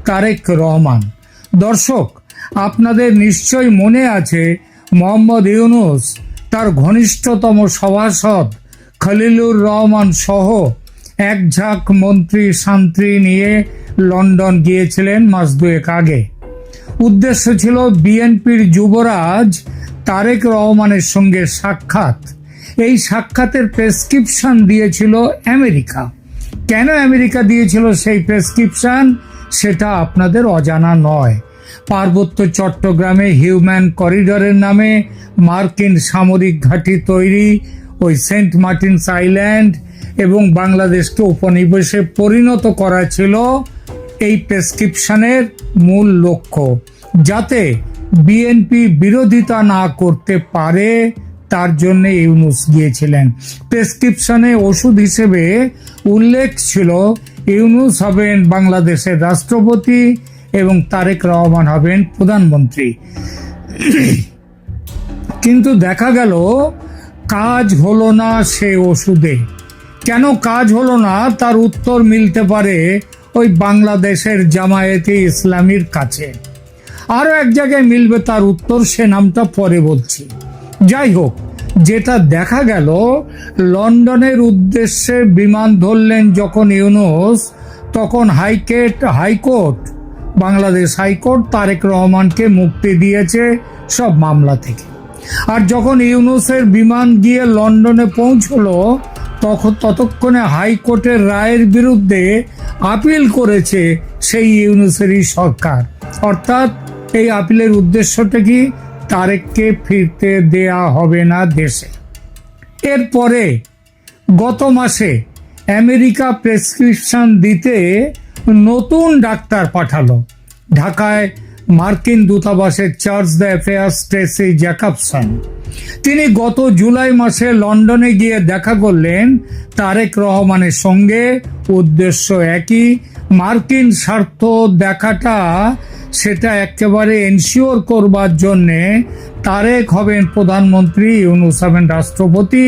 তারেক রহমান। দর্শক, আপনাদের নিশ্চয় মনে আছে মোহাম্মদ ইউনূস তার ঘনিষ্ঠতম সভাসদ খলিলুর রহমান সহ এক ঝাঁক মন্ত্রী শান্ত্রী নিয়ে লন্ডন গিয়েছিলেন মাস দুয়েক আগে। উদ্দেশ্য ছিল বিএনপির যুবরাজ তারেক রহমানের সঙ্গে সাক্ষাৎ। এই সাক্ষাতের প্রেসক্রিপশন দিয়েছিল আমেরিকা। কেন আমেরিকা দিয়েছিল সেই প্রেসক্রিপশন, সেটা আপনাদের অজানা নয়। পার্বত্য চট্টগ্রামে হিউম্যান করিডরের নামে মার্কিন সামরিক ঘাঁটি তৈরি, ওই সেন্ট মার্টিনস আইল্যান্ড এবং বাংলাদেশকে উপনিবেশে পরিণত করা ছিল এই প্রেসক্রিপশনের মূল লক্ষ্য, যাতে বিএনপি বিরোধিতা না করতে পারে। তার জন্য ইউনূস গিয়েছিলেন। প্রেসক্রিপশনে ওষুধ হিসেবে উল্লেখ ছিল ইউনূস হবেন বাংলাদেশের রাষ্ট্রপতি এবং তারেক রহমান হবেন প্রধানমন্ত্রী। কিন্তু দেখা গেল কাজ হলো না সে ওষুধে। কেন কাজ হলো না তার উত্তর মিলতে পারে ওই বাংলাদেশের জামায়াতে ইসলামীর কাছে। আরো এক জায়গায় মিলবে তার উত্তর, সে নামটা পরে বলছি। যাই হোক, যেটা দেখা গেল, লন্ডনের উদ্দেশ্যে বিমান ধরলেন যখন ইউনূস, তখন হাইকোর্ট বাংলাদেশ হাইকোর্ট তারেক রহমানকে মুক্তি দিয়েছে সব মামলা থেকে। আর যখন ইউনূসের বিমান গিয়ে লন্ডনে পৌঁছলো, ততক্ষণে হাইকোর্টের রায়ের বিরুদ্ধে আপিল করেছে সেই ইউনূসেরই সরকার। অর্থাৎ এই আপিলের উদ্দেশ্যটা কি? তারেককে ফিরতে দেয়া হবে না দেশে। এরপরে গত মাসে আমেরিকা প্রেসক্রিপশন দিতে নতুন ডাক্তার পাঠালো। ঢাকায় মার্কিন দূতাবাসের চার্জ d'affaires ট্রেসি জ্যাকবসন, তিনি গত জুলাই মাসে লন্ডনে গিয়ে দেখা করলেন তারেক রহমানের সঙ্গে। উদ্দেশ্য একই, মার্কিন স্বার্থ দেখাটা সেটা একেবারে এনশিওর করবার জন্যে তারেক হবেন প্রধানমন্ত্রী, ইউনূস হবেন রাষ্ট্রপতি।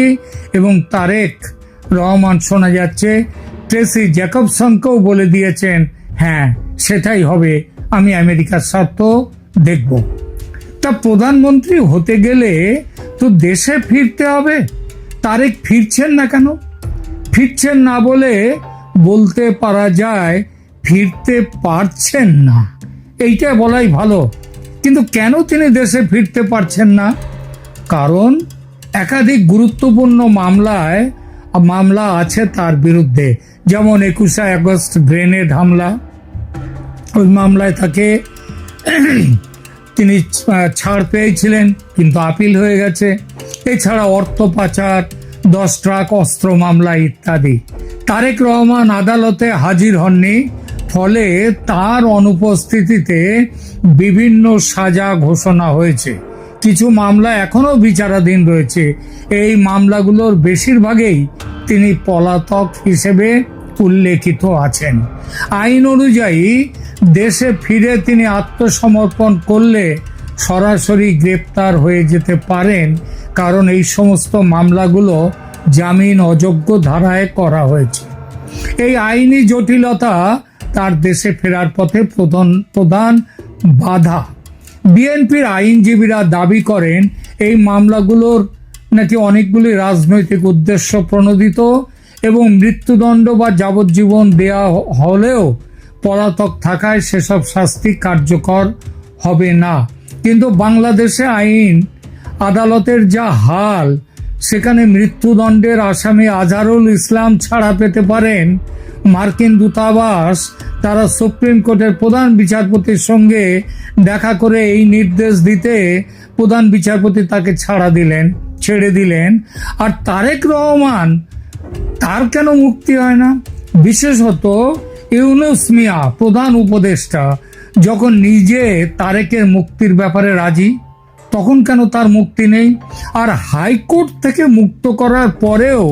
এবং তারেক রহমান শোনা যাচ্ছে ট্রেসি জ্যাকবসনকেও বলে দিয়েছেন, হ্যাঁ সেটাই হবে, আমি আমেরিকার স্বার্থ দেখব। তা প্রধানমন্ত্রী হতে গেলে তো দেশে ফিরতে হবে। তারেক ফিরছেন না কেন? ফিরছেন না বলতে পারা যায় ফিরতে পারছেন না, এইটা বলাই ভালো। কিন্তু কেন তিনি দেশে ফিরতে পারছেন না? কারণ একাধিক গুরুত্বপূর্ণ মামলা আছে তার বিরুদ্ধে। যেমন 21শে আগস্ট গ্রেনেড হামলা, ওই মামলায় তাকে তিনি ছাড় পেয়েছিলেন, কিন্তু আপিল হয়ে গেছে। এছাড়া অর্থ পাচার, 10 ট্রাক অস্ত্র মামলা ইত্যাদি। তারেক রহমান আদালতে হাজির হননি, ফলে তার অনুপস্থিতিতে বিভিন্ন সাজা ঘোষণা হয়েছে। কিছু মামলা এখনো বিচারাধীন রয়েছে। এই মামলাগুলোর বেশিরভাগেই তিনি পলাতক হিসেবে উল্লেখিত আছেন। আইন অনুযায়ী দেশে ফিরে তিনি আত্মসমর্পণ করলে সরাসরি গ্রেপ্তার হয়ে যেতে পারেন, কারণ এই সমস্ত মামলাগুলো জামিন অযোগ্য ধারায় করা হয়েছে। এই আইনি জটিলতা তার দেশে ফেরার পথে প্রধান বাধা। বিএনপির আইনজীবীরা দাবি করেন এই মামলাগুলোর নাকি অনেকগুলি রাজনৈতিক উদ্দেশ্য প্রণোদিত এবং মৃত্যুদণ্ড বা যাবজ্জীবন দেয়া হলেও পলাতক থাকায় সেসব শাস্তি কার্যকর হবে না। কিন্তু বাংলাদেশে আইন আদালতের যা হাল, সেখানে মৃত্যুদণ্ডের আসামি আজহারুল ইসলাম ছাড়া পেতে পারেন। মার্কিন দূতাবাস তারা সুপ্রিম কোর্টের প্রধান বিচারপতির সঙ্গে দেখা করে এই নির্দেশ দিতে প্রধান বিচারপতি তাকে ছেড়ে দিলেন। আর তারেক রহমান, তার কেন মুক্তি হয় না? বিশেষত ইউনূস মিয়া প্রধান উপদেষ্টা যখন নিজে তারেকের মুক্তির ব্যাপারে রাজি, তখন কেন তার মুক্তি নেই? আর হাইকোর্ট থেকে মুক্ত করার পরেও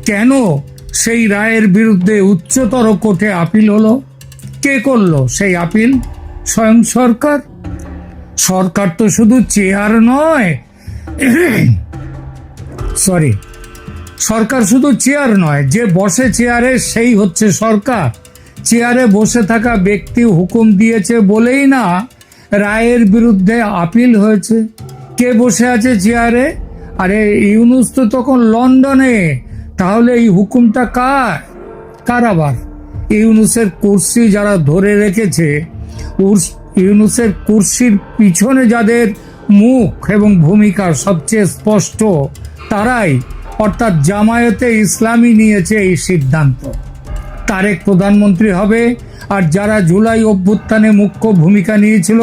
কেন সেই রায়ের বিরুদ্ধে উচ্চতর কোর্টে আপিল হলো? কে করলো সেই আপিল? স্বয়ং সরকার। সরকার তো শুধু চেয়ার নয়, সরকার শুধু চেয়ার নয়, যে বসে চেয়ারে সেই হচ্ছে সরকার। চেয়ারে বসে থাকা ব্যক্তি হুকুম দিয়েছে বলেই না রায়ের বিরুদ্ধে আপিল হয়েছে। কে বসে আছে চেয়ারে? আরে ইউনূস তো তখন লন্ডনে। তাহলে এই হুকুমটা কার আবার? ইউনূসের কুর্সি যারা ধরে রেখেছে, ইউনূসের কুর্সির পিছনে যাদের মুখ এবং ভূমিকা সবচেয়ে স্পষ্ট, তারাই, অর্থাৎ জামায়াতে ইসলামী নিয়েছে এই সিদ্ধান্ত। তারেক প্রধানমন্ত্রী হবে, আর যারা জুলাই অভ্যুত্থানে মুখ্য ভূমিকা নিয়েছিল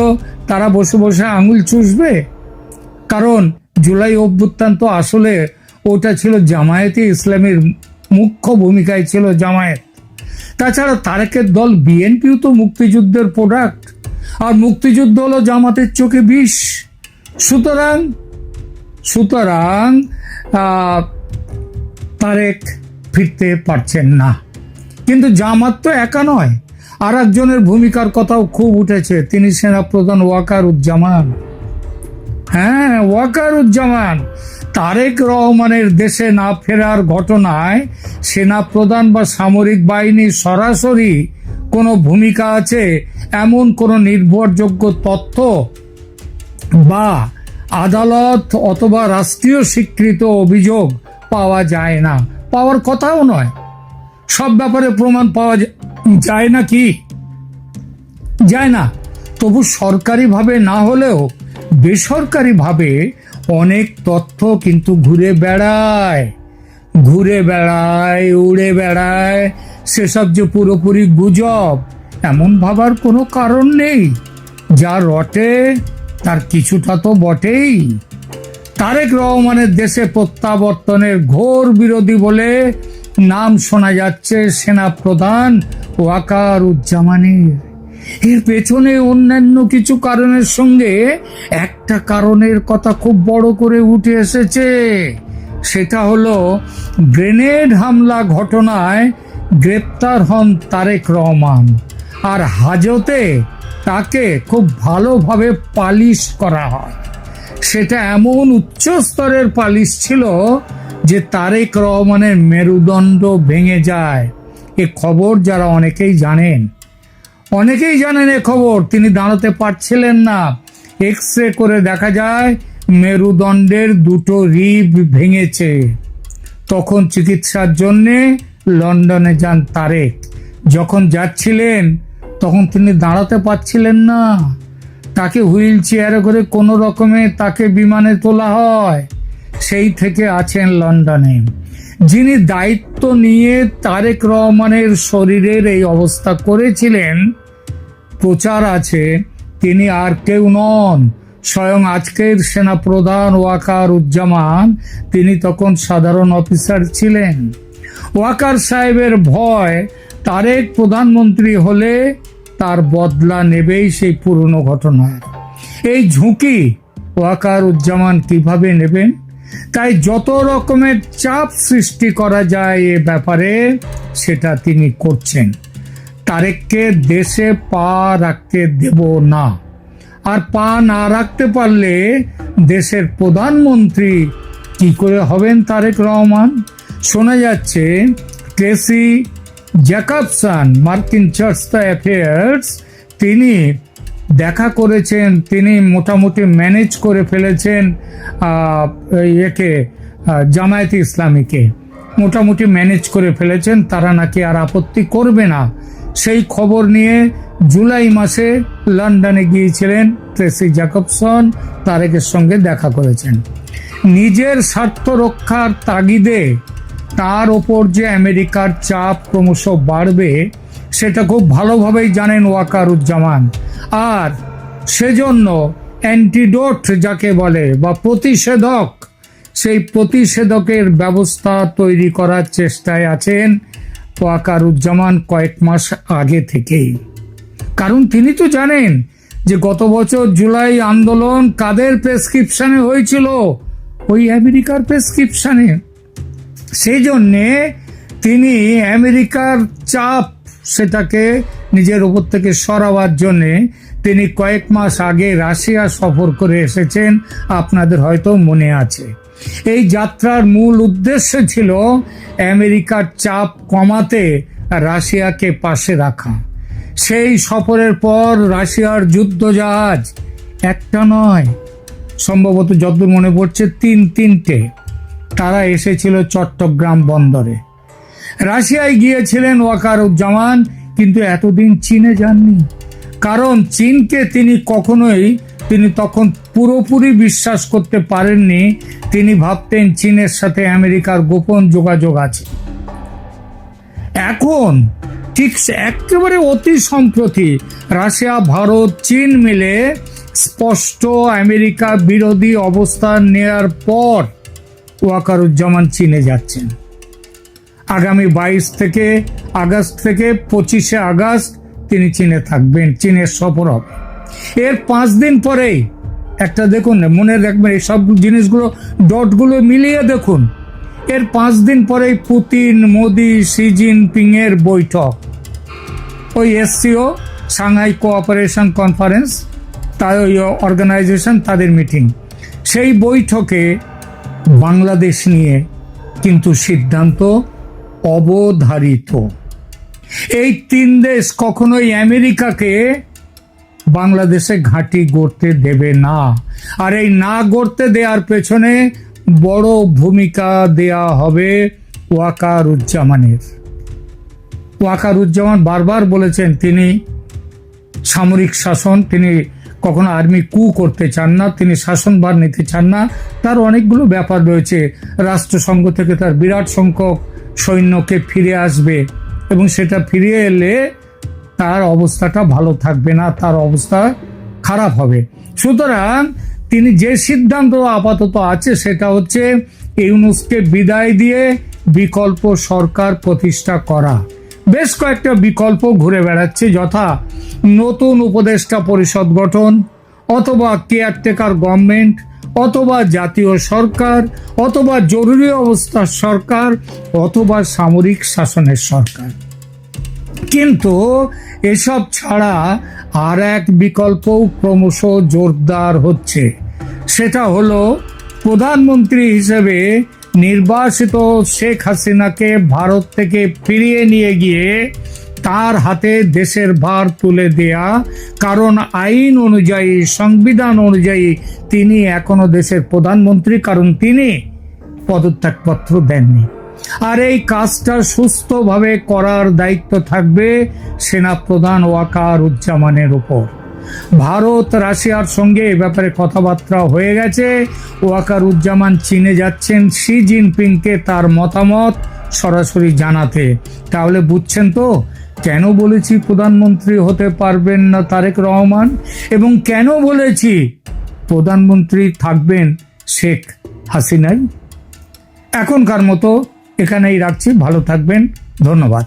তারা বসে বসে আঙুল চুষবে। কারণ জুলাই অভ্যুত্থান তো আসলে ওটা ছিল জামায়াতে ইসলামীর মুখ্য ভূমিকায় ছিল জামায়াত। তাছাড়া তারেকের দল বিএনপিও তো মুক্তিযুদ্ধের প্রোডাক্ট, আর মুক্তিযুদ্ধ হলো জামাতের চোখে বিষ। সুতরাং তারেক ফিরতে পারছেন না। কিন্তু জামাত তো একা নয়, আর একজনের ভূমিকার কথাও খুব উঠেছে, তিনি সেনাপ্রধান ওয়াকারুজ্জামান। হ্যাঁ, ওয়াকারুজ্জামান। তারেক রহমানের দেশে না ফেরার ঘটনায় সেনাপ্রধান বা সামরিক বাহিনীর সরাসরি কোনো ভূমিকা আছে এমন কোনো নির্ভরযোগ্য তথ্য বা আদালত অথবা রাষ্ট্রীয় স্বীকৃত অভিযোগ পাওয়া যায় না, পাওয়ার কথাও নয়। সব ব্যাপারে প্রমাণ পাওয়া যায় না কি? যায় না। তবু সরকারিভাবে না হলেও বেসরকারিভাবে অনেক তথ্য কিন্তু ঘুরে বেড়ায়, উড়ে বেড়ায়। সেসব যে পুরোপুরি গুজব এমন ভাবার কোনো কারণ নেই। যা রটে তার কিছুটা তো বটেই। তারেক রহমানের দেশে প্রত্যাবর্তনের ঘোর বিরোধী বলে নাম শোনা যাচ্ছে সেনাপ্রধান ওয়াকারুজ্জামানের। এর পেছনে অন্যান্য কিছু কারণের সঙ্গে একটা কারণের কথা খুব বড় করে উঠে এসেছে। সেটা হলো গ্রেনেড হামলা ঘটনায় গ্রেপ্তার হন তারেক রহমান, আর হাজতে তাকে খুব ভালোভাবে পালিশ করা হয়। সেটা এমন উচ্চ স্তরের পালিশ ছিল যে তারেক রহমানের মেরুদণ্ড ভেঙে যায়। এ খবর যারা অনেকেই জানেন এ খবর। তিনি দাঁড়াতে পারছিলেন না। এক্স-রে করে দেখা যায় মেরুদণ্ডের দুটো রিব ভেঙেছে। তখন চিকিৎসার জন্যে লন্ডনে যান তারেক। যখন যাচ্ছিলেন তখন তিনি দাঁড়াতে পারছিলেন না। তাকে হুইল চেয়ারে করে কোনো রকমে তাকে বিমানে তোলা হয়। সেই থেকে আছেন লন্ডনে। যিনি দায়িত্ব নিয়ে তারেক রহমানের শরীরের এই অবস্থা করেছিলেন, প্রচার আছে তিনি আর কেউ নন, স্বয়ং আজকের সেনাপ্রধান ওয়াকারুজ্জামান। তিনি তখন সাধারণ অফিসার ছিলেন। ওয়াকার সাহেবের ভয় তারেক প্রধানমন্ত্রী হলে তার বদলা নেবেই সেই পুরনো ঘটনার। এই ঝুঁকি ওয়াকারুজ্জামান কিভাবে নেবেন? তাই যত রকমের চাপ সৃষ্টি করা যায় এ ব্যাপারে সেটা তিনি করছেন। তারেককে দেশে পা রাখতে দেব না। আর পা না রাখতে পারলে দেশের প্রধানমন্ত্রী কি করে হবেন তারেক রহমান? শোনা যাচ্ছে ট্রেসি জ্যাকবসন, মার্কিন চার্চ অ্যাফেয়ার্স, তিনি দেখা করেছেন, তিনি মোটামুটি ম্যানেজ করে ফেলেছেন জামায়াতে ইসলামীকে মোটামুটি ম্যানেজ করে ফেলেছেন। তারা নাকি আর আপত্তি করবে না। সেই খবর নিয়ে জুলাই মাসে লন্ডনে গিয়েছিলেন ট্রেসি জ্যাকবসন, তারেকের সঙ্গে দেখা করেছেন। নিজের স্বার্থ রক্ষার তাগিদে তার ওপর যে আমেরিকার চাপ ক্রমশ বাড়বে সেটা খুব ভালোভাবেই জানেন ওয়াকারুজ্জামান। আর সেজন্য অ্যান্টিডোট যাকে বলে বা প্রতিষেধক, সেই প্রতিষেধকের ব্যবস্থা তৈরি করার চেষ্টায় আছেন ওয়াকারুজ্জামান কয়েক মাস আগে থেকেই। কারণ তিনি তো জানেন যে গত বছর জুলাই আন্দোলন কাদের প্রেসক্রিপশনে হয়েছিল? ওই আমেরিকার প্রেসক্রিপশনে। সেই জন্যে তিনি আমেরিকার চাপ সেটাকে নিজের উপর থেকে সরাবার জন্যে তিনি কয়েক মাস আগে রাশিয়া সফর করে এসেছেন, আপনাদের হয়তো মনে আছে। এই যাত্রার মূল উদ্দেশ্য ছিল আমেরিকার চাপ কমাতে রাশিয়াকে পাশে রাখা। সেই সফরের পর রাশিয়ার যুদ্ধজাহাজ একটা নয়, সম্ভবত যতদূর মনে পড়ছে তিনটে তারা এসেছিল চট্টগ্রাম বন্দরে। রাশিয়ায় গিয়েছিলেন ওয়াকারুজ্জামান, কিন্তু এতদিন চীনে যাননি। কারণ চীনকে তিনি তখন পুরোপুরি বিশ্বাস করতে পারেননি। তিনি ভাবতেন চীনের সাথে আমেরিকার গোপন যোগাযোগ আছে। এখন ঠিক একেবারে অতি সম্প্রতি রাশিয়া, ভারত, চীন মিলে স্পষ্ট আমেরিকা বিরোধী অবস্থান নেয়ার পর ওয়াকারুজ্জামান চীনে যাচ্ছেন। আগামী 22 আগস্ট থেকে 25 আগস্ট তিনি চীনে থাকবেন, চীনের সফর হবে। এর 5 দিন পরেই একটা দেখুন, মনে রাখবেন এই সব জিনিসগুলো, ডটগুলো মিলিয়ে দেখুন। এর 5 দিন পরেই পুতিন, মোদি, শি জিনপিং এর বৈঠক। ওই এসসিও, সাংহাই কোঅপারেশন কনফারেন্স, তার ওই অর্গানাইজেশন, তাদের মিটিং। সেই বৈঠকে বাংলাদেশ নিয়ে কিন্তু সিদ্ধান্ত অবধারিত। এই 3 দেশ কখনোই আমেরিকাকে বাংলাদেশে ঘাঁটি গড়তে দেবে না। আর এই না গড়তে দেওয়ার পেছনে বড় ভূমিকা দেয়া হবে ওয়াকারুজ্জামানের। ওয়াকারুজ্জামান বারবার বলেছেন তিনি সামরিক শাসন, তিনি কখনো আর্মি কু করতে চান না, তিনি শাসনভার নিতে চান না। তার অনেকগুলো ব্যাপার রয়েছে। রাষ্ট্রসংঘ থেকে তার বিরাট সংখ্যক সৈন্যকে ফিরে আসবে এবং সেটা ফিরিয়ে এলে তার অবস্থাটা ভালো থাকবে না, তার অবস্থা খারাপ হবে। সুতরাং তিনি যে সিদ্ধান্ত আপাতত আছে সেটা হচ্ছে ইউনূসকে বিদায় দিয়ে বিকল্প সরকার প্রতিষ্ঠা করা। বেশ কয়েকটা বিকল্প ঘুরে বেড়াচ্ছে, যথা নতুন উপদেষ্টা পরিষদ গঠন, অথবা কেয়ারটেকার গভর্নমেন্ট, অথবা জাতীয় সরকার, অথবা জরুরি অবস্থার সরকার, অথবা সামরিক শাসনের সরকার। কিন্তু এসব ছাড়া আর এক বিকল্প ক্রমশ জোরদার হচ্ছে। সেটা হলো প্রধানমন্ত্রী হিসেবে নির্বাসিত শেখ হাসিনাকে ভারত থেকে ফিরিয়ে নিয়ে গিয়ে তার হাতে দেশের ভার তুলে দেয়া। কারণ আইন অনুযায়ী, সংবিধান অনুযায়ী তিনি এখনো দেশের প্রধানমন্ত্রী, কারণ তিনি পদত্যাগপত্র দেননি। আর এই কাজটা সুস্থভাবে করার দায়িত্ব থাকবে সেনাপ্রধান ওয়াকারুজ্জামানের উপর। ভারত রাশিয়ার সঙ্গে এ ব্যাপারে কথাবার্তা হয়ে গেছে। ওয়াকারুজ্জামান চীনে যাচ্ছেন শি জিনপিংকে তার মতামত সরাসরি জানাতে। তাহলে বুঝছেন তো কেন বলেছি প্রধানমন্ত্রী হতে পারবেন না তারেক রহমান, এবং কেন বলেছি প্রধানমন্ত্রী থাকবেন শেখ হাসিনাই। এখনকার মতো এখানেই রাখছি, ভালো থাকবেন, ধন্যবাদ।